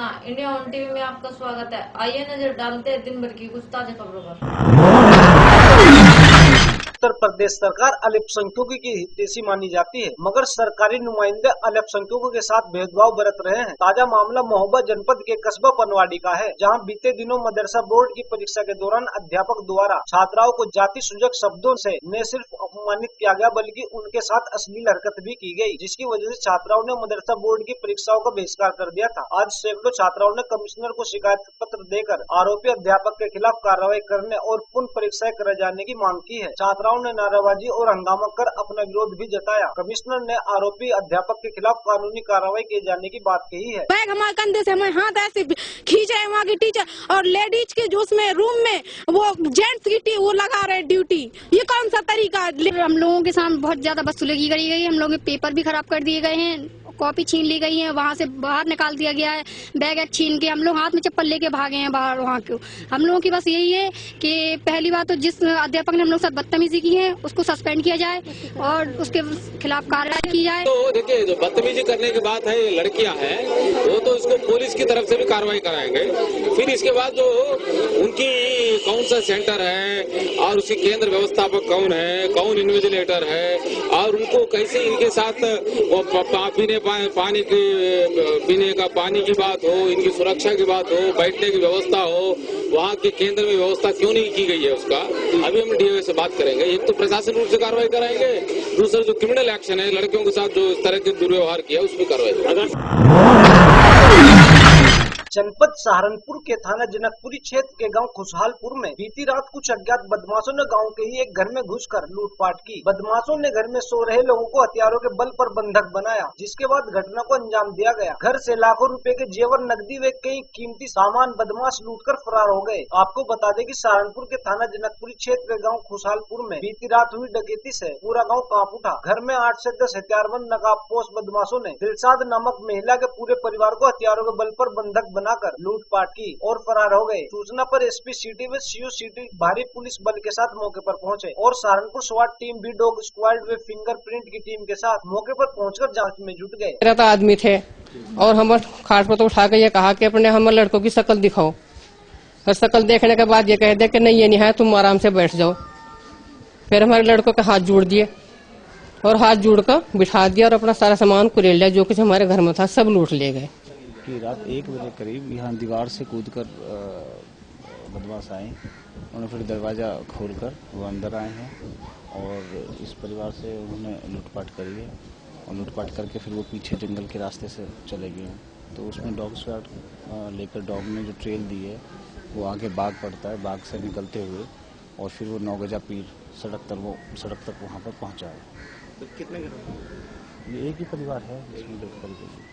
देखना India on TV में आपका स्वागत है। आइए नजर डालते हैं दिन भर की कुछ ताजा खबरों पर। उत्तर प्रदेश सरकार अल्पसंख्यकों की हितैषी मानी जाती है, मगर सरकारी नुमाइंदे अल्पसंख्यकों के साथ भेदभाव बरत रहे हैं। ताजा मामला महोबा जनपद के कस्बा पनवाड़ी का है, जहां बीते दिनों मदरसा बोर्ड की परीक्षा के दौरान अध्यापक द्वारा छात्राओं को जाति सूचक शब्दों से न सिर्फ अपमानित किया गया, बल्कि उनके साथ अश्लील हरकत भी की गई, जिसकी वजह से छात्राओं ने मदरसा बोर्ड की परीक्षाओं का बहिष्कार कर दिया था। आज सैकड़ों छात्राओं ने कमिश्नर को शिकायत पत्र देकर आरोपी अध्यापक के खिलाफ कार्रवाई करने और पुनः परीक्षाएं कराए जाने की मांग की है। छात्राओं ने नारेबाजी और हंगामा कर अपना विरोध भी जताया। कमिश्नर ने आरोपी अध्यापक के खिलाफ कानूनी कार्रवाई किए जाने की बात कही है। बैग हमारे कंधे से हमें हाथ ऐसे खींच रहे वहाँ की टीचर, और लेडीज के जो उसमें रूम में वो जेंट्स की वो लगा रहे ड्यूटी। ये कौन सा तरीका? हम लोगों के सामने बहुत ज्यादा वसूली करी गई है। हम लोगों के पेपर भी खराब कर दिए गए हैं, कॉपी छीन ली गई है, वहाँ से बाहर निकाल दिया गया है, बैग छीन के हम लोग हाथ में चप्पल लेके भागे हैं बाहर। वहाँ के हम लोगों की बस यही है कि पहली बात तो जिस अध्यापक ने हम लोग साथ बदतमीजी की है उसको सस्पेंड किया जाए और उसके खिलाफ कार्रवाई की जाए। तो देखिए, जो बदतमीजी करने की बात है, ये लड़कियां हैं, वो तो इसको पुलिस की तरफ से भी कार्रवाई कराएंगे। फिर इसके बाद जो उनकी कौन सा सेंटर है और उसकी केंद्र व्यवस्थापक कौन है, कौन इन्विजिलेटर है, और उनको कैसे इनके साथ वो पीने का पानी की बात हो, इनकी सुरक्षा की बात हो, बैठने की व्यवस्था हो, वहाँ के केंद्र में व्यवस्था क्यों नहीं की गई है उसका अभी हम डीओ से बात करेंगे। एक तो प्रशासन रूप से कार्रवाई कराएंगे, दूसरा जो क्रिमिनल एक्शन है लड़कियों के साथ जो इस तरह के दुर्व्यवहार किया उस पर कार्रवाई। जनपद सहारनपुर के थाना जनकपुरी क्षेत्र के गांव खुशहालपुर में बीती रात कुछ अज्ञात बदमाशों ने गांव के ही एक घर में घुसकर लूटपाट की। बदमाशों ने घर में सो रहे लोगों को हथियारों के बल पर बंधक बनाया, जिसके बाद घटना को अंजाम दिया गया। घर से लाखों रुपए के जेवर, नकदी व कई कीमती सामान बदमाश लूटकर फरार हो गए। आपको बता दें कि सहारनपुर के थाना जनकपुरी क्षेत्र के गाँव खुशहालपुर में बीती रात हुई डकैती से पूरा गाँव कांप उठा। घर में 8 से 10 हथियारबंद नकाबपोश बदमाशों ने दिलशाद नामक महिला के पूरे परिवार को हथियारों के बल पर बंधक बनाकर लूटपाट की और फरार हो गए। सूचना पर एसपी सिटी व सीओ सिटी भारी पुलिस बल के साथ मौके पर पहुंचे और सहारनपुर स्वाट टीम भी डॉग स्क्वाड व फिंगरप्रिंट की टीम के साथ मौके पर पहुंचकर जांच में जुट गए। 13 आदमी थे और हम खाट पर तो उठा के ये कहा कि अपने हम लड़कों की शक्ल दिखाओ, और शक्ल देखने के बाद ये कह दे कि नहीं ये नहीं है, तुम आराम से बैठ जाओ। फिर हमारे लड़कों के हाथ जोड़ दिए और हाथ जोड़ कर बिठा दिया और अपना सारा सामान कुरेल लिया, जो कुछ हमारे घर में था सब लूट ले गए। कि रात 1 बजे करीब यहाँ दीवार से कूदकर बदमाश आए। उन्होंने फिर दरवाजा खोलकर वो अंदर आए हैं और इस परिवार से उन्होंने लूटपाट करी है और लूटपाट करके फिर वो पीछे जंगल के रास्ते से चले गए हैं। तो उसमें डॉग स्क्वाड लेकर डॉग ने जो ट्रेल दी है वो आगे बाग पड़ता है, बाग से निकलते हुए और फिर वो 9 गजा पीर सड़क तक वहाँ पर पहुँचा है। तो कितने घर? ये एक ही परिवार है जिसमें 2 परिवार।